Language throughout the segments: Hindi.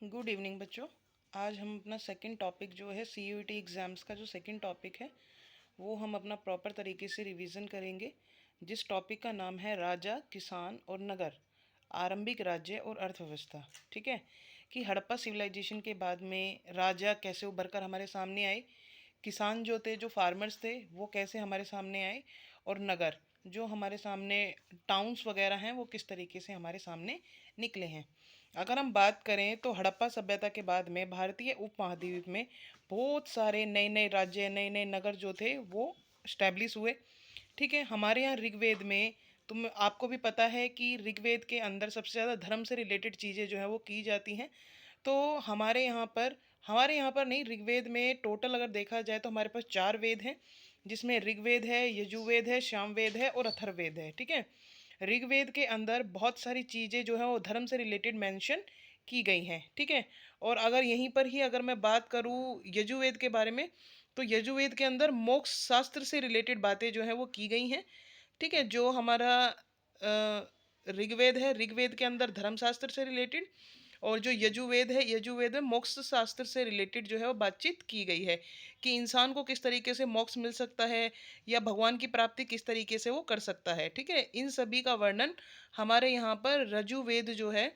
गुड इवनिंग बच्चों। आज हम अपना सेकंड टॉपिक जो है CUET एग्ज़ाम्स का जो सेकंड टॉपिक है वो हम अपना प्रॉपर तरीके से रिवीजन करेंगे, जिस टॉपिक का नाम है राजा, किसान और नगर, आरंभिक राज्य और अर्थव्यवस्था। ठीक है, कि हड़प्पा सिविलाइजेशन के बाद में राजा कैसे उभर कर हमारे सामने आए, किसान जो थे, जो फार्मर्स थे, वो कैसे हमारे सामने आए, और नगर जो हमारे सामने टाउन्स वगैरह हैं वो किस तरीके से हमारे सामने निकले हैं। अगर हम बात करें तो हड़प्पा सभ्यता के बाद में भारतीय उपमहाद्वीप में बहुत सारे नए नए राज्य, नए नए नगर जो थे वो स्टैब्लिश हुए। ठीक है, हमारे यहाँ ऋग्वेद में तुम आपको भी पता है कि ऋग्वेद के अंदर सबसे ज़्यादा धर्म से रिलेटेड चीज़ें जो है वो की जाती हैं। तो हमारे यहाँ पर नहीं, ऋग्वेद में टोटल अगर देखा जाए तो हमारे पास 4 वेद हैं, जिसमें ऋग्वेद है, यजुर्वेद है, सामवेद है और अथर्ववेद है। ठीक है, ऋग्वेद के अंदर बहुत सारी चीज़ें जो है वो धर्म से रिलेटेड मेंशन की गई हैं। ठीक है, और अगर यहीं पर ही अगर मैं बात करूँ यजुर्वेद के बारे में, तो यजुर्वेद के अंदर मोक्ष शास्त्र से रिलेटेड बातें जो है वो की गई हैं। ठीक है, जो हमारा ऋग्वेद है, ऋग्वेद के अंदर धर्मशास्त्र से रिलेटेड, और जो यजुर्वेद है, यजुर्वेद में मोक्ष शास्त्र से रिलेटेड जो है वो बातचीत की गई है कि इंसान को किस तरीके से मोक्ष मिल सकता है या भगवान की प्राप्ति किस तरीके से वो कर सकता है। ठीक है, इन सभी का वर्णन हमारे यहाँ पर रजुवेद जो है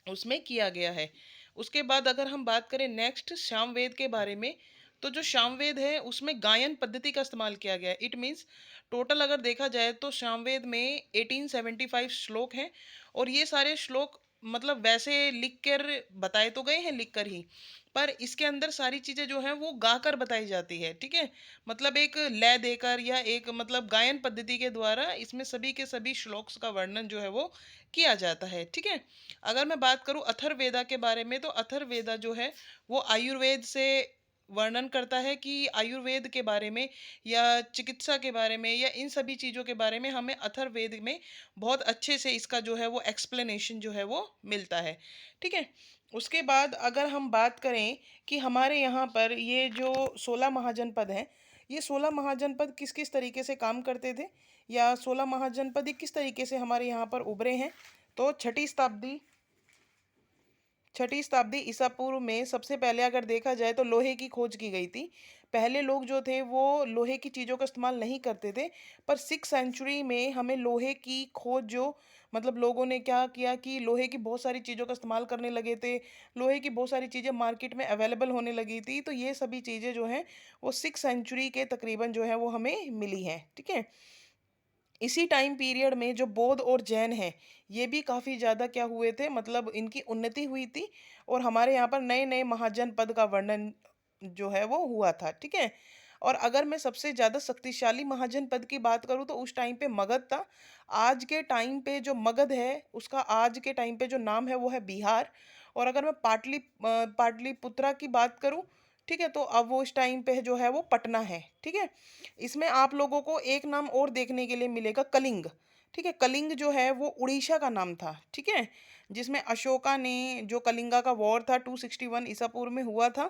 उसमें किया गया है। उसके बाद अगर हम बात करें नेक्स्ट सामवेद के बारे में, तो जो सामवेद है उसमें गायन पद्धति का इस्तेमाल किया गया है। इट मीन्स टोटल अगर देखा जाए तो सामवेद में 1875 श्लोक हैं, और ये सारे श्लोक मतलब वैसे लिख कर बताए तो गए हैं, लिख कर ही, पर इसके अंदर सारी चीज़ें जो हैं वो गाकर बताई जाती है। ठीक है, मतलब एक लय देकर या एक मतलब गायन पद्धति के द्वारा इसमें सभी के सभी श्लोक्स का वर्णन जो है वो किया जाता है। ठीक है, अगर मैं बात करूं अथर्ववेदा के बारे में, तो अथर्ववेदा जो है वो आयुर्वेद से वर्णन करता है कि आयुर्वेद के बारे में या चिकित्सा के बारे में या इन सभी चीज़ों के बारे में हमें अथर्ववेद में बहुत अच्छे से इसका जो है वो एक्सप्लेनेशन जो है वो मिलता है। ठीक है, उसके बाद अगर हम बात करें कि हमारे यहाँ पर ये जो 16 महाजनपद हैं, ये 16 महाजनपद किस किस तरीके से काम करते थे, या 16 महाजनपद ये किस तरीके से हमारे यहाँ पर उभरे हैं। तो छठी शताब्दी ईसा पूर्व में सबसे पहले अगर देखा जाए तो लोहे की खोज की गई थी। पहले लोग जो थे वो लोहे की चीज़ों का इस्तेमाल नहीं करते थे, पर 6 सेंचुरी में हमें लोहे की खोज जो मतलब लोगों ने क्या किया कि लोहे की बहुत सारी चीज़ों का इस्तेमाल करने लगे थे, लोहे की बहुत सारी चीज़ें मार्केट में अवेलेबल होने लगी थी। तो ये सभी चीज़ें जो हैं वो 6 सेंचुरी के तकरीबन जो है वो हमें मिली हैं। ठीक है, इसी टाइम पीरियड में जो बौद्ध और जैन हैं, ये भी काफ़ी ज़्यादा क्या हुए थे, मतलब इनकी उन्नति हुई थी, और हमारे यहाँ पर नए नए महाजनपद का वर्णन जो है वो हुआ था। ठीक है, और अगर मैं सबसे ज़्यादा शक्तिशाली महाजनपद की बात करूँ तो उस टाइम पे मगध था। आज के टाइम पे जो मगध है उसका आज के टाइम पे जो नाम है वो है बिहार। और अगर मैं पाटलिपुत्रा की बात करूँ, ठीक है, तो अब वो इस टाइम पे जो है वो पटना है। ठीक है, इसमें आप लोगों को एक नाम और देखने के लिए मिलेगा, कलिंग। ठीक है, कलिंग जो है वो उड़ीसा का नाम था। ठीक है, जिसमें अशोका ने जो कलिंगा का वॉर था 261 ईसा पूर्व में हुआ था।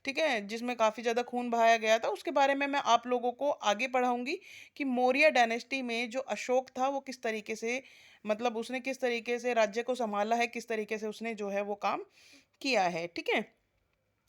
ठीक है, जिसमें काफ़ी ज़्यादा खून बहाया गया था, उसके बारे में मैं आप लोगों को आगे पढ़ाऊंगी कि मौर्य डायनेस्टी में जो अशोक था वो किस तरीके से मतलब उसने किस तरीके से राज्य को संभाला है, किस तरीके से उसने जो है वो काम किया है। ठीक है,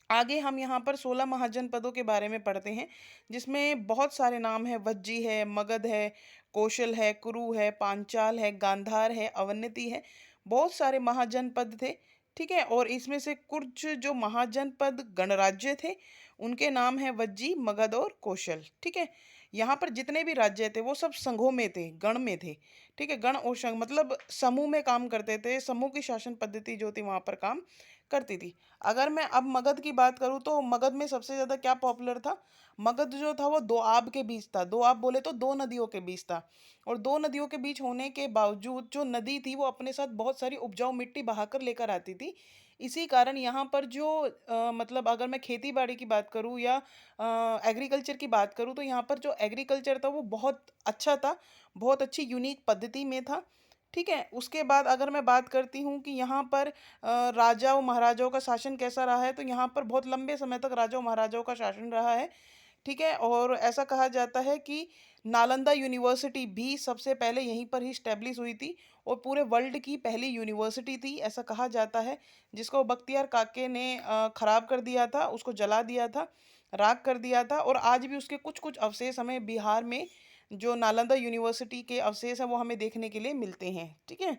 आगे हम यहाँ पर 16 महाजनपदों के बारे में पढ़ते हैं, जिसमें बहुत सारे नाम हैं। वज्जी है, मगध है, कौशल है, कुरु है, पांचाल है, गांधार है, अवनति है, बहुत सारे महाजनपद थे। ठीक है, और इसमें से कुछ जो महाजनपद गणराज्य थे उनके नाम है वज्जी, मगध और कौशल। ठीक है, यहाँ पर जितने भी राज्य थे वो सब संघों में थे, गण में थे। ठीक है, गण और संघ मतलब समूह में काम करते थे, समूह की शासन पद्धति जो थी वहाँ पर काम करती थी। अगर मैं अब मगध की बात करूँ तो मगध में सबसे ज़्यादा क्या पॉपुलर था, मगध जो था वो दो आब के बीच था। दो आब बोले तो दो नदियों के बीच था, और दो नदियों के बीच होने के बावजूद जो नदी थी वो अपने साथ बहुत सारी उपजाऊ मिट्टी बहाकर लेकर आती थी। इसी कारण यहाँ पर जो मतलब अगर मैं खेती बाड़ी की बात करूँ या एग्रीकल्चर की बात करूँ, तो यहाँ पर जो एग्रीकल्चर था वो बहुत अच्छा था, बहुत अच्छी यूनिक पद्धति में था। ठीक है, उसके बाद अगर मैं बात करती हूँ कि यहाँ पर राजाओं महाराजाओं का शासन कैसा रहा है, तो यहाँ पर बहुत लंबे समय तक राजाओं महाराजाओं का शासन रहा है। ठीक है। और ऐसा कहा जाता है कि नालंदा यूनिवर्सिटी भी सबसे पहले यहीं पर ही स्टैब्लिश हुई थी और पूरे वर्ल्ड की पहली यूनिवर्सिटी थी, ऐसा कहा जाता है। जिसको बख्तियार काके ने खराब कर दिया था, उसको जला दिया था, राख कर दिया था, और आज भी उसके कुछ कुछ अवशेष हमें बिहार में जो नालंदा यूनिवर्सिटी के अवशेष हैं वो हमें देखने के लिए मिलते हैं। ठीक है।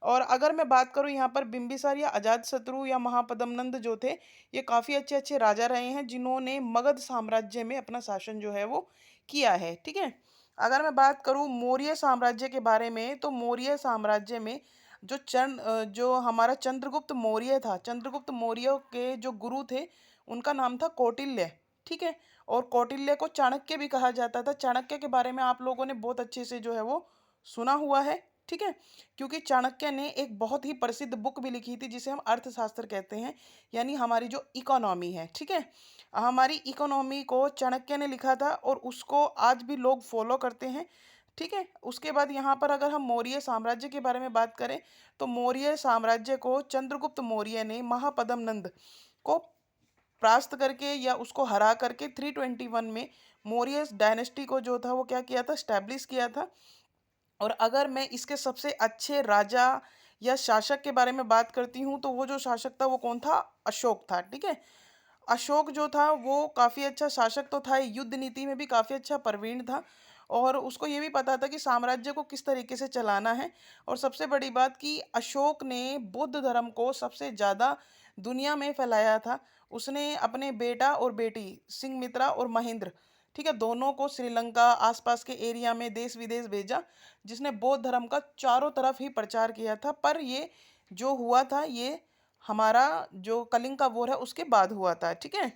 और अगर मैं बात करूं यहाँ पर बिंबिसार या अजातशत्रु या महापद्मनंद जो थे, ये काफ़ी अच्छे अच्छे राजा रहे हैं जिन्होंने मगध साम्राज्य में अपना शासन जो है वो किया है। ठीक है। अगर मैं बात करूं मौर्य साम्राज्य के बारे में, तो मौर्य साम्राज्य में जो हमारा चंद्रगुप्त मौर्य था, चंद्रगुप्त मौर्य के जो गुरु थे उनका नाम था कौटिल्य। ठीक है। और कौटिल्य को चाणक्य भी कहा जाता था। चाणक्य के बारे में आप लोगों ने बहुत अच्छे से जो है वो सुना हुआ है। ठीक है। क्योंकि चाणक्य ने एक बहुत ही प्रसिद्ध बुक भी लिखी थी जिसे हम अर्थशास्त्र कहते हैं, यानी हमारी जो इकोनॉमी है। ठीक है। हमारी इकोनॉमी को चाणक्य ने लिखा था और उसको आज भी लोग फॉलो करते हैं। ठीक है। उसके बाद यहाँ पर अगर हम मौर्य साम्राज्य के बारे में बात करें, तो मौर्य साम्राज्य को चंद्रगुप्त मौर्य ने महापद्मनंद को परास्त करके या उसको हरा करके 321 में मौर्य डायनेस्टी को जो था वो क्या किया था, स्टैब्लिश किया था। और अगर मैं इसके सबसे अच्छे राजा या शासक के बारे में बात करती हूँ, तो वो जो शासक था वो कौन था, अशोक था। ठीक है। अशोक जो था वो काफ़ी अच्छा शासक तो था, युद्ध नीति में भी काफ़ी अच्छा प्रवीण था, और उसको ये भी पता था कि साम्राज्य को किस तरीके से चलाना है। और सबसे बड़ी बात कि अशोक ने बुद्ध धर्म को सबसे ज़्यादा दुनिया में फैलाया था। उसने अपने बेटा और बेटी सिंघमित्रा और महेंद्र, ठीक है, दोनों को श्रीलंका आसपास के एरिया में देश विदेश भेजा, जिसने बौद्ध धर्म का चारों तरफ ही प्रचार किया था। पर ये जो हुआ था ये हमारा जो कलिंग का वॉर है उसके बाद हुआ था। ठीक है।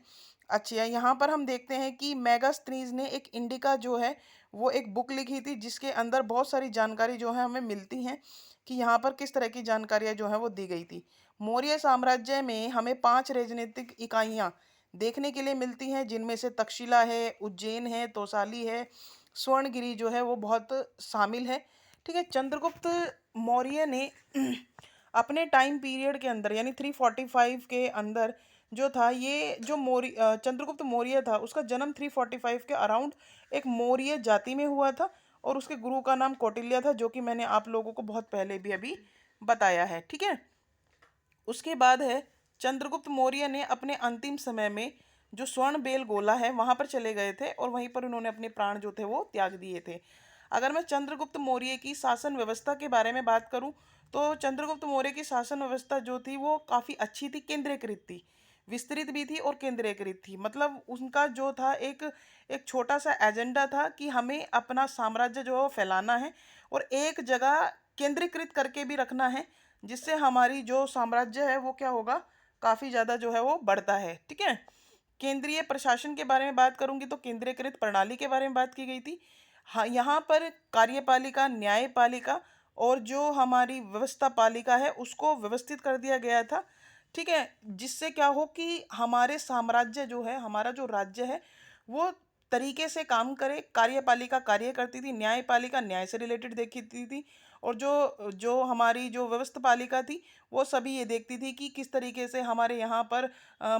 अच्छा, यहाँ पर हम देखते हैं कि मेगास्थनीज ने एक इंडिका जो है वो एक बुक लिखी थी जिसके अंदर बहुत सारी जानकारी जो है हमें मिलती हैं कि यहाँ पर किस तरह की जानकारियाँ जो है वो दी गई थी। मौर्य साम्राज्य में हमें 5 राजनीतिक इकाइयाँ देखने के लिए मिलती हैं, जिनमें से तक्षशिला है, उज्जैन है, तौसाली है, स्वर्णगिरी जो है वो बहुत शामिल है। ठीक है। चंद्रगुप्त मौर्य ने अपने टाइम पीरियड के अंदर यानी 345 के अंदर जो था, ये जो चंद्रगुप्त मौर्य था उसका जन्म 345 के अराउंड एक मौर्य जाति में हुआ था, और उसके गुरु का नाम कौटिल्य था, जो कि मैंने आप लोगों को बहुत पहले भी अभी बताया है। ठीक है। उसके बाद है चंद्रगुप्त मौर्य ने अपने अंतिम समय में जो स्वर्ण बेल गोला है वहां पर चले गए थे और वहीं पर उन्होंने अपने प्राण जो थे वो त्याग दिए थे। अगर मैं चंद्रगुप्त मौर्य की शासन व्यवस्था के बारे में बात करूं, तो चंद्रगुप्त मौर्य की शासन व्यवस्था जो थी वो काफ़ी अच्छी थी, केंद्रीकृत थी, विस्तृत भी थी और केंद्रीकृत थी। मतलब उनका जो था एक एक छोटा सा एजेंडा था कि हमें अपना साम्राज्य जो है वो फैलाना है और एक जगह केंद्रीकृत करके भी रखना है, जिससे हमारी जो साम्राज्य है वो क्या होगा, काफ़ी ज़्यादा जो है वो बढ़ता है। ठीक है। केंद्रीय प्रशासन के बारे में बात करूंगी तो केंद्रीकृत प्रणाली के बारे में बात की गई थी। हाँ, यहाँ पर कार्यपालिका, न्यायपालिका और जो हमारी व्यवस्था पालिका है उसको व्यवस्थित कर दिया गया था। ठीक है। जिससे क्या हो कि हमारे साम्राज्य जो है, हमारा जो राज्य है वो तरीके से काम करे। कार्यपालिका कार्य करती थी, न्यायपालिका न्याय से रिलेटेड देखती थी, और जो जो हमारी जो व्यवस्था पालिका थी वो सभी ये देखती थी कि किस तरीके से हमारे यहाँ पर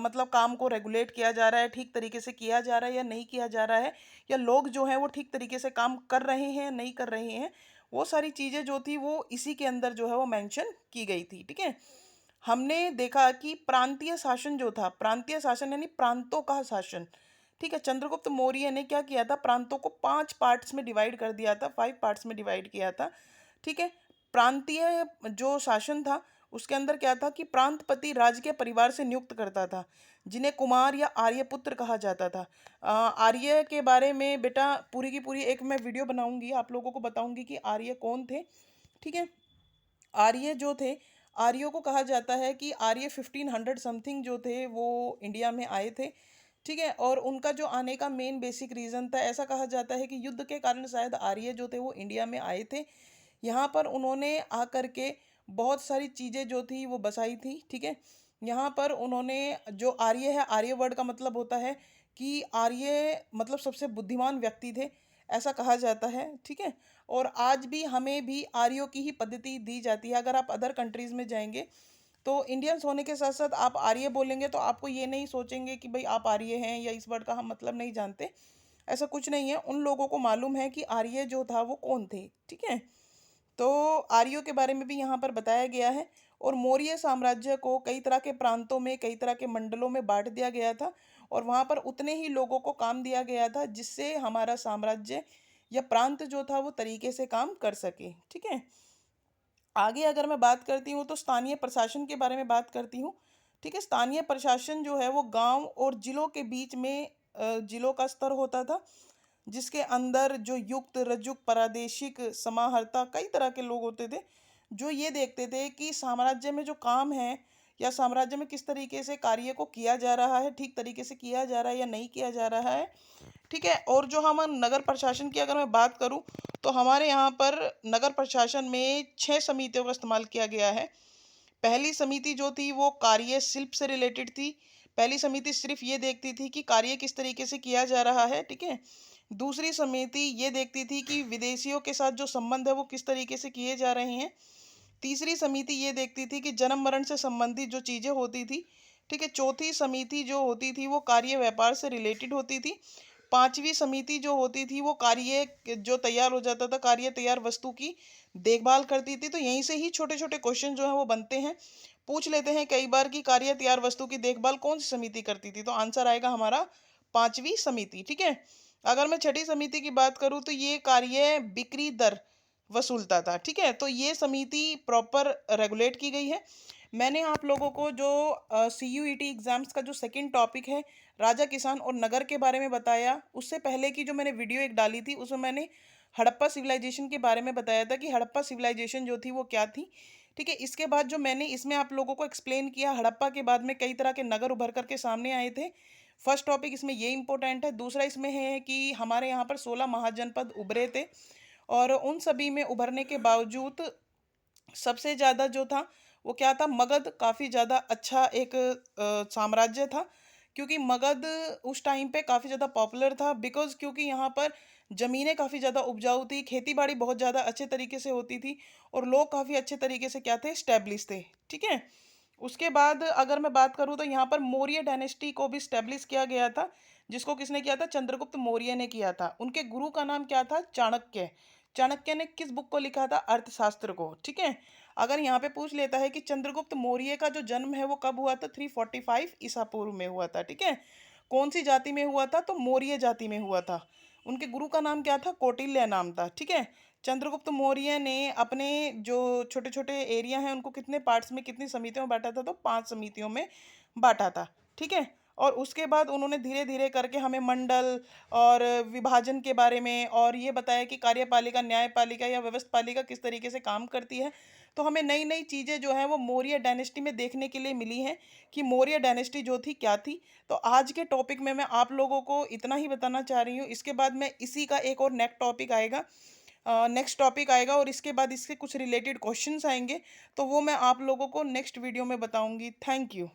मतलब काम को रेगुलेट किया जा रहा है, ठीक तरीके से किया जा रहा है या नहीं किया जा रहा है, या लोग जो हैं वो ठीक तरीके से काम कर रहे हैं नहीं कर रहे हैं। वो सारी चीज़ें जो थी वो इसी के अंदर जो है वो मेंशन की गई थी। ठीक है। हमने देखा कि प्रांतीय शासन जो था, प्रांतीय शासन यानी प्रांतों का शासन। ठीक है। चंद्रगुप्त मौर्य ने क्या किया था, प्रांतों को 5 पार्ट्स में डिवाइड कर दिया था, 5 पार्ट्स में डिवाइड किया था। ठीक है। प्रांतीय जो शासन था उसके अंदर क्या था कि प्रांतपति राजकीय परिवार से नियुक्त करता था, जिन्हें कुमार या आर्यपुत्र कहा जाता था। आर्य के बारे में बेटा पूरी की पूरी एक मैं वीडियो बनाऊंगी, आप लोगों को बताऊंगी कि आर्य कौन थे। ठीक है। आर्य जो थे, आर्यों को कहा जाता है कि आर्य 1500 समथिंग जो थे वो इंडिया में आए थे। ठीक है। और उनका जो आने का मेन बेसिक रीज़न था, ऐसा कहा जाता है कि युद्ध के कारण शायद आर्य जो थे वो इंडिया में आए थे। यहाँ पर उन्होंने आकर के बहुत सारी चीज़ें जो थी वो बसाई थी। ठीक है। यहाँ पर उन्होंने जो आर्य है, आर्य वर्ड का मतलब होता है कि आर्य मतलब सबसे बुद्धिमान व्यक्ति थे, ऐसा कहा जाता है। ठीक है। और आज भी हमें भी आर्यों की ही पद्धति दी जाती है। अगर आप अदर कंट्रीज़ में जाएंगे तो इंडियंस होने के साथ साथ आप आर्य बोलेंगे तो आपको ये नहीं सोचेंगे कि भाई आप आर्य हैं या इस वर्ड का हम मतलब नहीं जानते। ऐसा कुछ नहीं है, उन लोगों को मालूम है कि आर्य जो था वो कौन थे, ठीक है। तो आर्यों के बारे में भी यहाँ पर बताया गया है। और मौर्य साम्राज्य को कई तरह के प्रांतों में, कई तरह के मंडलों में बांट दिया गया था और वहाँ पर उतने ही लोगों को काम दिया गया था जिससे हमारा साम्राज्य या प्रांत जो था वो तरीके से काम कर सके, ठीक है। आगे अगर मैं बात करती हूँ तो स्थानीय प्रशासन के बारे में बात करती हूँ, ठीक है। स्थानीय प्रशासन जो है वो गांव और जिलों के बीच में जिलों का स्तर होता था, जिसके अंदर जो युक्त, रजुक, प्रादेशिक, समाहर्ता कई तरह के लोग होते थे जो ये देखते थे कि साम्राज्य में जो काम है या साम्राज्य में किस तरीके से कार्य को किया जा रहा है, ठीक तरीके से किया जा रहा है या नहीं किया जा रहा है, ठीक है। और जो हम नगर प्रशासन की अगर मैं बात करूं तो हमारे यहाँ पर नगर प्रशासन में 6 समितियों का इस्तेमाल किया गया है। पहली समिति जो थी वो कार्य शिल्प से रिलेटेड थी। पहली समिति सिर्फ ये देखती थी कि कार्य किस तरीके से किया जा रहा है, ठीक है। दूसरी समिति ये देखती थी कि विदेशियों के साथ जो संबंध है वो किस तरीके से किए जा रहे हैं। तीसरी समिति ये देखती थी कि जन्म मरण से संबंधित जो चीज़ें होती थी, ठीक है। चौथी समिति जो होती थी वो कार्य व्यापार से रिलेटेड होती थी। पांचवी समिति जो होती थी वो कार्य जो तैयार हो जाता था, कार्य तैयार वस्तु की देखभाल करती थी। तो यहीं से ही छोटे छोटे क्वेश्चन जो है वो बनते हैं, पूछ लेते हैं कई बार कि कार्य तैयार वस्तु की देखभाल कौन सी समिति करती थी, तो आंसर आएगा हमारा पांचवी समिति, ठीक है। अगर मैं छठी समिति की बात करूं तो ये कार्य बिक्री दर वसूलता था, ठीक है। तो ये समिति प्रॉपर रेगुलेट की गई है। मैंने आप लोगों को जो CUET एग्जाम्स का जो सेकंड टॉपिक है राजा, किसान और नगर के बारे में बताया, उससे पहले की जो मैंने वीडियो एक डाली थी उसमें मैंने हड़प्पा सिविलाइजेशन के बारे में बताया था कि हड़प्पा सिविलाइजेशन जो थी वो क्या थी, ठीक है। इसके बाद जो मैंने इसमें आप लोगों को एक्सप्लेन किया, हड़प्पा के बाद में कई तरह के नगर उभर करके सामने आए थे। फर्स्ट टॉपिक इसमें ये इंपॉर्टेंट है। दूसरा इसमें है कि हमारे यहाँ पर 16 महाजनपद उभरे थे और उन सभी में उभरने के बावजूद सबसे ज़्यादा जो था वो क्या था, मगध काफ़ी ज़्यादा अच्छा एक साम्राज्य था। क्योंकि मगध उस टाइम पे काफ़ी ज़्यादा पॉपुलर था, बिकॉज क्योंकि यहाँ पर ज़मीनें काफ़ी ज़्यादा उपजाऊ थी, खेती बाड़ी बहुत ज़्यादा अच्छे तरीके से होती थी और लोग काफ़ी अच्छे तरीके से क्या थे, स्टैब्लिश थे, ठीक है। उसके बाद अगर मैं बात करूँ तो यहाँ पर मौर्य डायनेस्टी को भी स्टैब्लिश किया गया था, जिसको किसने किया था, चंद्रगुप्त मौर्य ने किया था। उनके गुरु का नाम क्या था, चाणक्य। चाणक्य ने किस बुक को लिखा था, अर्थशास्त्र को, ठीक है। अगर यहाँ पे पूछ लेता है कि चंद्रगुप्त मौर्य का जो जन्म है वो कब हुआ था, 345 ईसा पूर्व में हुआ था, ठीक है। कौन सी जाति में हुआ था, तो मौर्य जाति में हुआ था। उनके गुरु का नाम क्या था, कौटिल्य नाम था, ठीक है। चंद्रगुप्त मौर्य ने अपने जो छोटे छोटे एरिया हैं उनको कितने पार्ट्स में, कितनी समितियों में बांटा था, तो 5 समितियों में बांटा था, ठीक है। और उसके बाद उन्होंने धीरे धीरे करके हमें मंडल और विभाजन के बारे में और ये बताया कि कार्यपालिका, न्यायपालिका या व्यवस्थापालिका किस तरीके से काम करती है। तो हमें नई नई चीज़ें जो हैं वो मौर्य डायनेस्टी में देखने के लिए मिली हैं कि मौर्य डायनेस्टी जो थी क्या थी। तो आज के टॉपिक में मैं आप लोगों को इतना ही बताना चाह रही हूँ। इसके बाद मैं इसी का एक और नेक्स्ट टॉपिक आएगा और इसके बाद इसके कुछ रिलेटेड क्वेश्चंस आएंगे, तो वो मैं आप लोगों को नेक्स्ट वीडियो में बताऊंगी। Thank you.